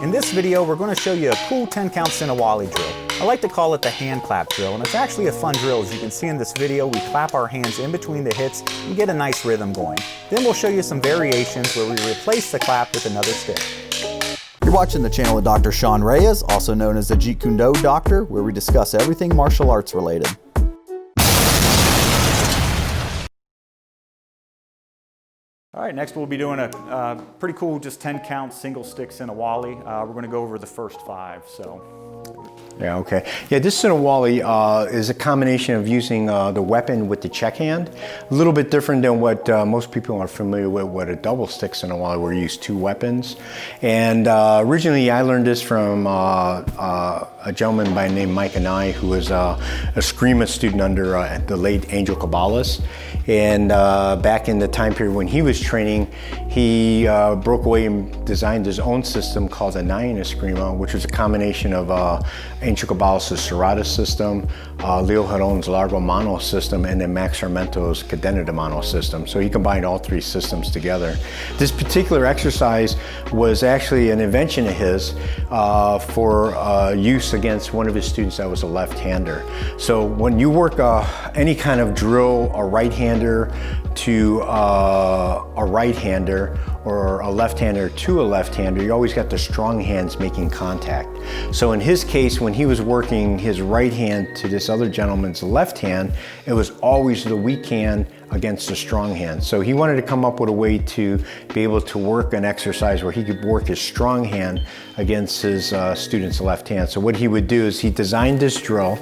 In this video, we're going to show you a cool 10-count Sinawali drill. I like to call it the hand clap drill, and it's actually a fun drill. As you can see in this video, we clap our hands in between the hits and get a nice rhythm going. Then we'll show you some variations where we replace the clap with another stick. You're watching the channel of Dr. Sean Reyes, also known as the Jeet Kune Do Doctor, where we discuss everything martial arts related. All right, next we'll be doing a pretty cool, just 10-count single stick Sinawali. We're going to go over the first 5. Yeah, okay. Yeah, this Sinawali is a combination of using the weapon with the check hand. A little bit different than what most people are familiar with, what a double stick Sinawali, where you use 2 weapons. And originally I learned this from a gentleman by the name Mike and I, who was a Screama student under the late Angel Cabales. And back in the time period when he was training, he broke away and designed his own system called the Dan Inosanto, which was a combination of Angel Cabales' Serrata system, Leo Jaron's Largo Mano system, and then Max Sarmento's Cadena de Mano system. So he combined all 3 systems together. This particular exercise was actually an invention of his for use against one of his students that was a left-hander. So when you work any kind of drill, a right-hander to a right-hander, or a left-hander to a left-hander, you always got the strong hands making contact. So in his case, when he was working his right hand to this other gentleman's left hand, it was always the weak hand against the strong hand. So he wanted to come up with a way to be able to work an exercise where he could work his strong hand against his student's left hand. So what he would do is he designed this drill.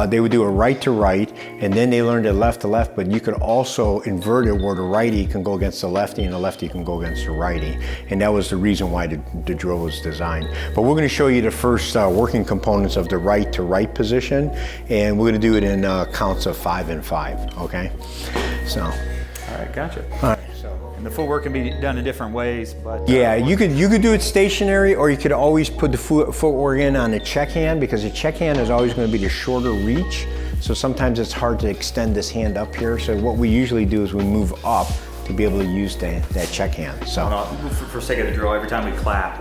They would do a right to right, and then they learned a left to left, but you could also invert it where the righty can go against the lefty and the lefty can go against the righty. And that was the reason why the drill was designed. But we're going to show you the first working components of the right to right position, and we're going to do it in counts of 5 and 5, okay? So. All right, gotcha. All right. And the footwork can be done in different ways, but yeah, you could do it stationary, or you could always put the footwork in on the check hand, because the check hand is always going to be the shorter reach. So sometimes it's hard to extend this hand up here. So what we usually do is we move up to be able to use that check hand. So for sake of the drill, every time we clap,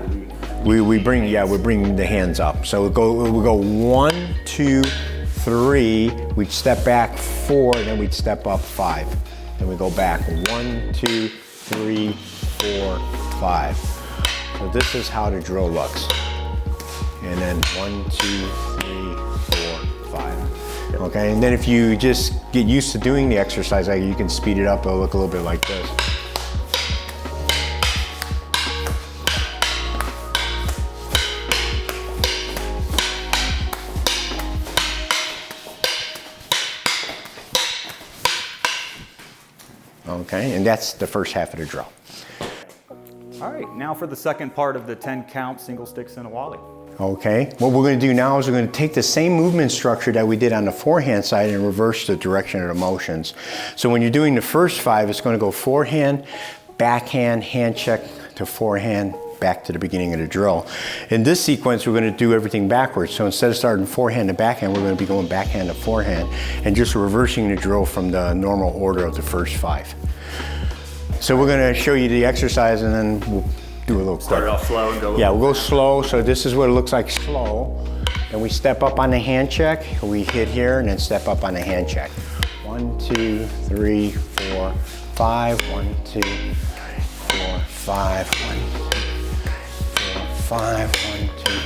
we bring the hands up. So we go 1, 2, 3. We'd step back 4, and then we'd step up 5. Then we go back 1, 2, 3, 4, 5. So this is how the drill looks. And then 1, 2, 3, 4, 5. Okay, and then if you just get used to doing the exercise, you can speed it up. It'll look a little bit like this. Okay, and that's the first half of the drill. All right, now for the second part of the 10-count single stick Sinawali. Okay, what we're going to do now is we're going to take the same movement structure that we did on the forehand side and reverse the direction of the motions. So when you're doing the first 5, it's going to go forehand, backhand, hand check to forehand, back to the beginning of the drill. In this sequence, we're going to do everything backwards. So instead of starting forehand to backhand, we're going to be going backhand to forehand and just reversing the drill from the normal order of the first 5. So we're going to show you the exercise, and then we'll do a little Start it off slow and go. Yeah, we'll go slow. So this is what it looks like slow. Then we step up on the hand check. We hit here and then step up on the hand check. 1, 2, 3, 4, 5. 1, 2, 3, 4, 5. 1, 2, 4, 5. 1, 2.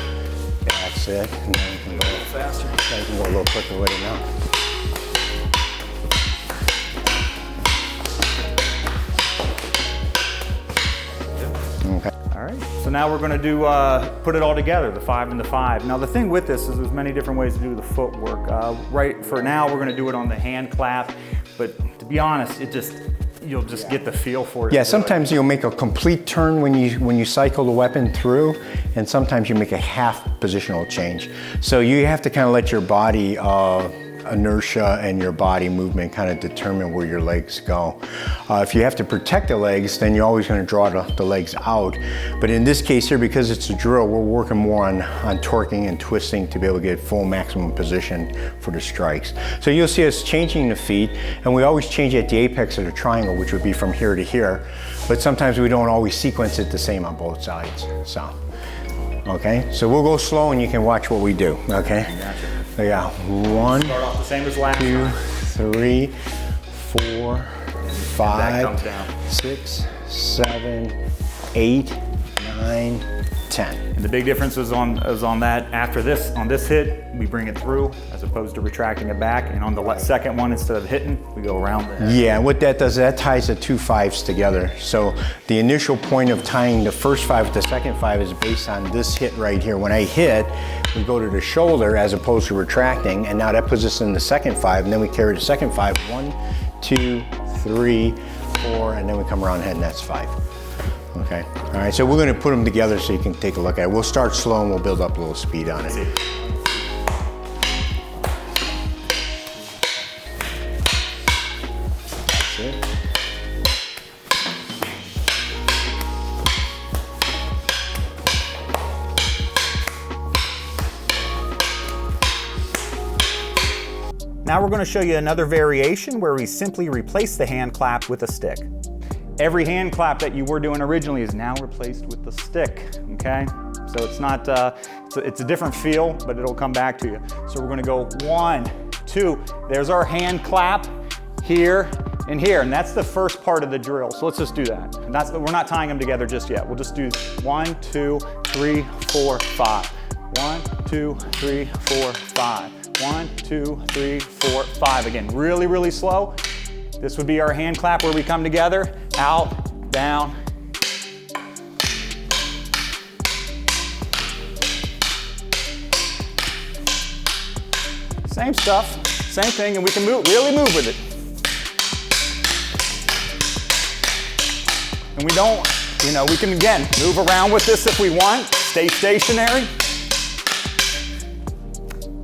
That's it. And then we can go a little faster. Then we can go a little quicker with it now. Okay. All right, so now we're going to do put it all together, the 5 and the 5. Now the thing with this is there's many different ways to do the footwork. Right for now, we're going to do it on the hand clap, but to be honest, you'll just get the feel for it. Yeah, sometimes you'll make a complete turn when you cycle the weapon through, and sometimes you make a half positional change. So you have to kind of let your body inertia and your body movement kind of determine where your legs go. If you have to protect the legs, then you're always going to draw the legs out. But in this case here, because it's a drill, we're working more on torquing and twisting to be able to get full maximum position for the strikes. So you'll see us changing the feet, and we always change at the apex of the triangle, which would be from here to here. But sometimes we don't always sequence it the same on both sides. So. Okay, so we'll go slow and you can watch what we do, okay? Gotcha. So yeah, 1, Start off the same as last 2, time. 3, 4, That comes 5, down. 6, 7, 8, 9, 10. And the big difference is on that, after this, on this hit, we bring it through as opposed to retracting it back. And on the second one, instead of hitting, we go around the head. Yeah, what that does, that ties the 2 5s together. So the initial point of tying the first 5 with the second 5 is based on this hit right here. When I hit, we go to the shoulder as opposed to retracting, and now that puts us in the second 5, and then we carry the second 5, 1, 2, 3, 4, and then we come around the head, and that's 5. Okay, all right, so we're gonna put them together so you can take a look at it. We'll start slow and we'll build up a little speed on it. That's it. Now we're going to show you another variation where we simply replace the hand clap with a stick. Every hand clap that you were doing originally is now replaced with the stick, okay? So it's not, it's a different feel, but it'll come back to you. So we're gonna go 1, 2, there's our hand clap here and here, and that's the first part of the drill. So let's just do that. And we're not tying them together just yet. We'll just do 1, 2, 3, 4, 5. 1, 2, 3, 4, 5. 1, 2, 3, 4, 5. Again, really, really slow. This would be our hand clap where we come together, out, down. Same stuff, same thing, and we can really move with it. And we don't, we can again, move around with this if we want, stay stationary.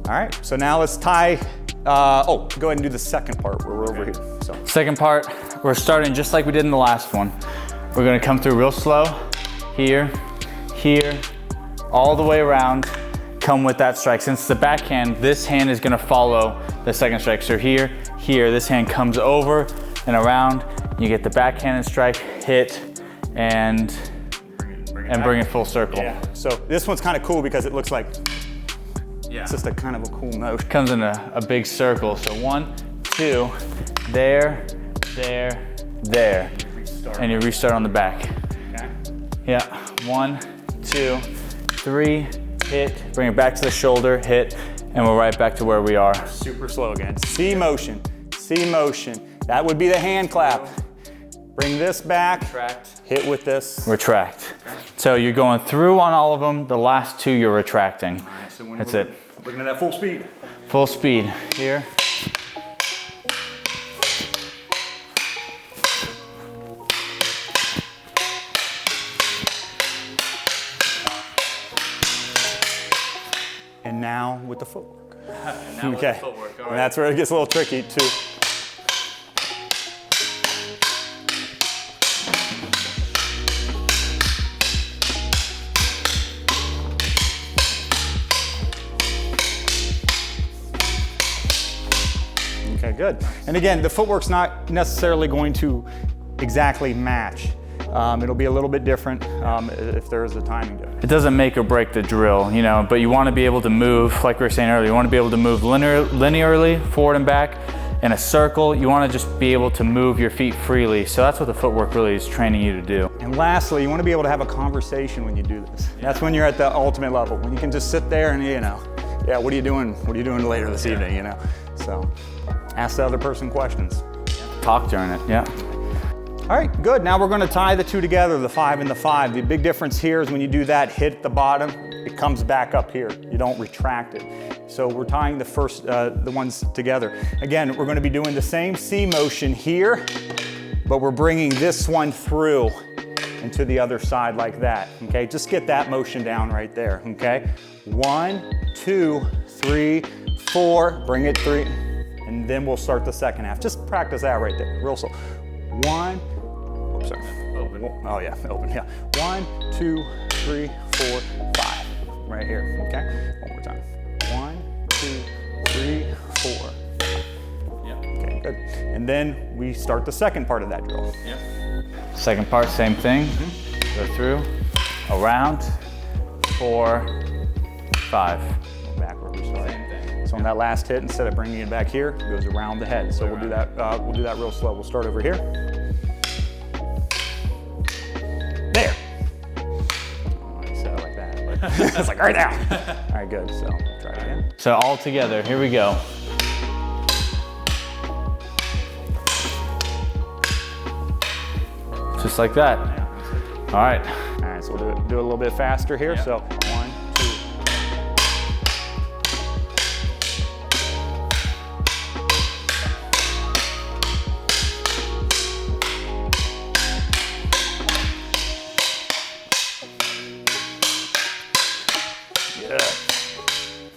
All right, so now let's tie, go ahead and do the second part where we're over here. So. Second part, we're starting just like we did in the last one. We're gonna come through real slow, here, here, all the way around, come with that strike. Since the backhand, this hand is gonna follow the second strike. So here, here, this hand comes over and around, you get the backhand and strike, hit, and bring it full circle. Yeah. So this one's kind of cool because it looks like it's just a kind of a cool motion. Comes in a big circle. So 1, 2, there, there, there. And you restart on the back. Okay. Yeah, 1, 2, 3, hit, bring it back to the shoulder, hit, and we're right back to where we are. Super slow again. C motion, C motion. That would be the hand clap. Bring this back, Retract. hit with this. Retract. So you're going through on all of them, the last 2 you're retracting. So That's it. Looking at that full speed. Full speed, here. And now with the footwork. Now with the Okay. footwork, all And right. that's where it gets a little tricky too. Okay, good. And again, the footwork's not necessarily going to exactly match. It'll be a little bit different if there is a timing difference. It doesn't make or break the drill, but you want to be able to move, like we were saying earlier, you want to be able to move linearly, forward and back, in a circle. You want to just be able to move your feet freely. So that's what the footwork really is training you to do. And lastly, you want to be able to have a conversation when you do this. That's when you're at the ultimate level, when you can just sit there and, yeah, what are you doing? What are you doing later this evening, So ask the other person questions. Talk during it, yeah. All right, good. Now we're going to tie the two together, the 5 and the 5. The big difference here is when you do that, hit at the bottom, it comes back up here. You don't retract it. So we're tying the first, the ones together. Again, we're going to be doing the same C motion here, but we're bringing this one through and to the other side like that, okay? Just get that motion down right there, okay? 1, 2, 3, 4, bring it 3, and then we'll start the second half. Just practice that right there, real slow. 1, oops, sorry. Open. Oh yeah, open, yeah. 1, 2, 3, 4, 5, right here, okay? One more time. 1, 2, 3, 4. Yeah. Okay, good. And then we start the second part of that drill. Second part, same thing. Go through, around, 4, 5. Back where we started. So on that last hit, instead of bringing it back here, it goes around the head. So we'll do that. We'll do that real slow. We'll start over here. There. I said it like that, but it's like right now. All right, good. So try it again. So all together, here we go. Just like that. All right. All right, so we'll do it a little bit faster here. Yeah. So 1, 2.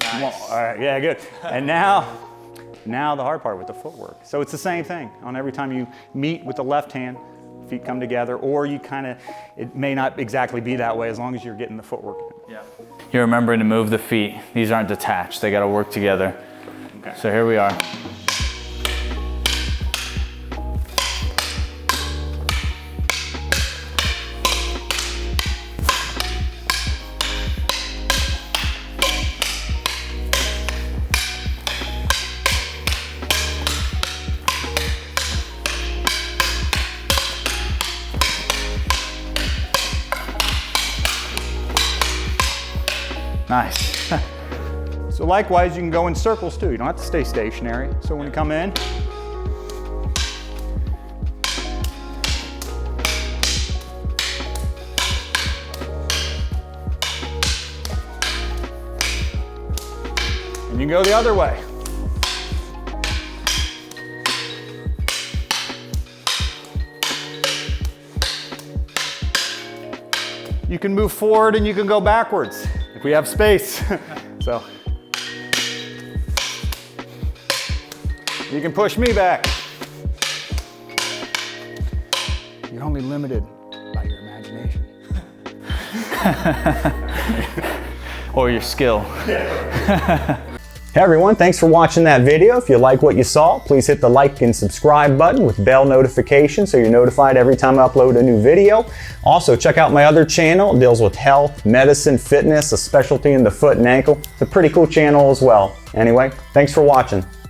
Nice. All right, yeah, good. And now the hard part with the footwork. So it's the same thing on every time you meet with the left hand, feet come together, or you it may not exactly be that way as long as you're getting the footwork in. Yeah. You're remembering to move the feet. These aren't detached, they gotta work together. Okay. So here we are. Nice. So likewise, you can go in circles too. You don't have to stay stationary. So when you come in, and you can go the other way. You can move forward and you can go backwards if we have space. So you can push me back. You're only limited by your imagination. Or your skill. Hey everyone, thanks for watching that video. If you like what you saw, please hit the like and subscribe button with bell notification so you're notified every time I upload a new video. Also, check out my other channel. It deals with health, medicine, fitness, a specialty in the foot and ankle. It's a pretty cool channel as well. Anyway, thanks for watching.